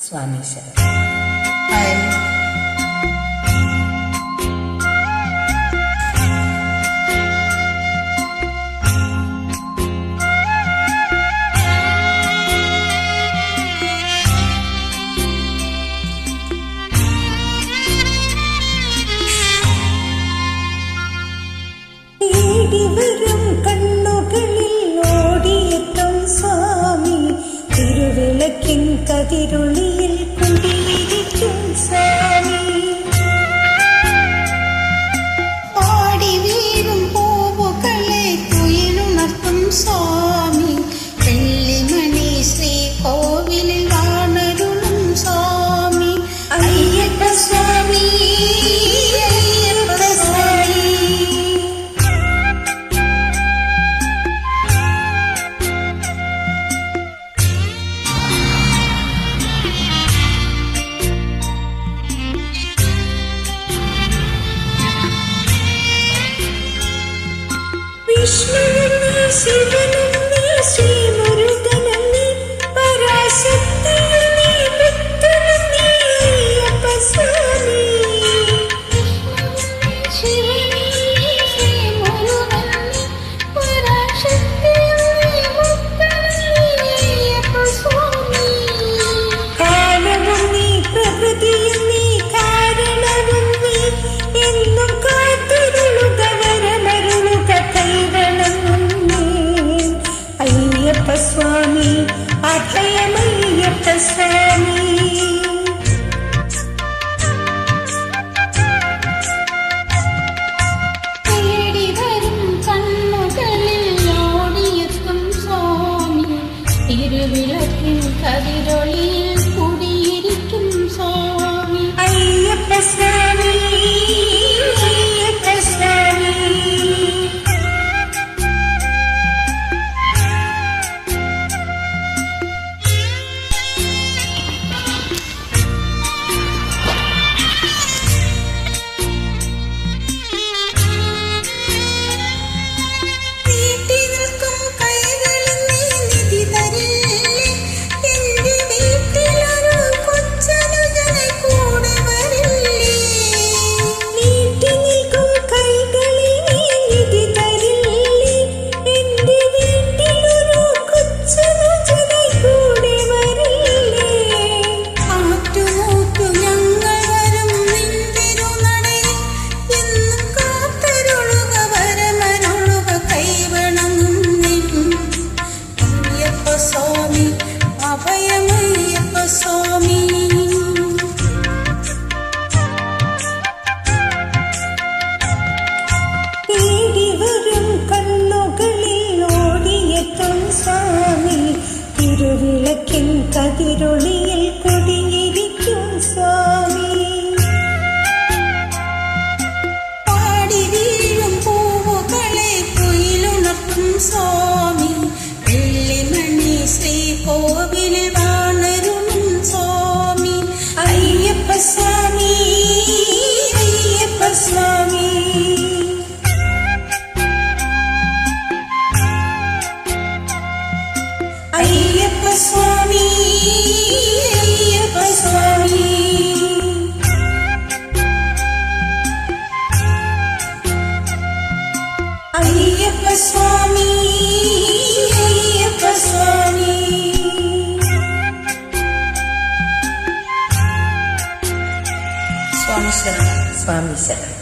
സ്വാമി ശരണം. വരും കണ്ണുകളിൽ ഓടിയെത്തും സ്വാമി, തിരുവിളക്കിൻ കതിരൊളിയിൽ കുടിയിരിക്കും സ്വാമി. പാടി വീഴും പൂവുകളെ തുയിലുണർത്തും സ്വാമി, വെള്ളിമണി ശ്രീകോവിലിൽ വാണരുളും സ്വാമി. അയ്യപ്പ സ്വാമി, വിഷ്ണുവെന്നീ ശിവനെന്നീ ശ്രീമുരുകനെന്നീ പരാശക്തിയെന്നീ വിത്തുവെന്നീ അയ്യപ്പ സ്വാമി. ശിവനെന്നീ ശ്രീമുരുകനെന്നീ പരാശക്തിയെന്നീ വിത്തുവെന്നീ അയ്യപ്പ സ്വാമി. കാലവും നീ പ്രകൃതിയും നീ കാരണവും നീ എന്നും കാത്തിരുളുക വരമരുളുക അയ്യപ്പ സ്വാമി, അഭയമയ്യപ്പ സ്വാമി. തേടി വരും കണ്ണുകളിൽ ഓടിയെത്തും സ്വാമി, തിരുവിളക്കിൻ കതിരൊളിയിൽ കുടിയിരിക്കും സ്വാമി. അയ്യപ്പ സ്വാമി, അയ്യപ്പ സ്വാമി. അഭയമയ്യപ്പ സ്വാമി. തേടി വരും കണ്ണുകളിൽ ഓടിയെത്തും സ്വാമി, തിരുവിളക്കിൻ കതിരൊളിയിൽ കുടിയിരിക്കും സ്വാമി. പാടി വീഴും പൂവുകളെ കുയിലുണർത്തും സ്വാമി, വെള്ളിമണി ശ്രീകോവിലിൽ വാണരുളും സ്വാമി. അയ്യപ്പ സ്വാമി, അയ്യപ്പ സ്വാമി. അയ്യപ്പ സ്വാമി, അയ്യപ്പ സ്വാമി. അയ്യപ്പ സ്വാമി, അയ്യപ്പ സ്വാമി. സ്വാമി ശരണം. സ്വാമി ശരണം.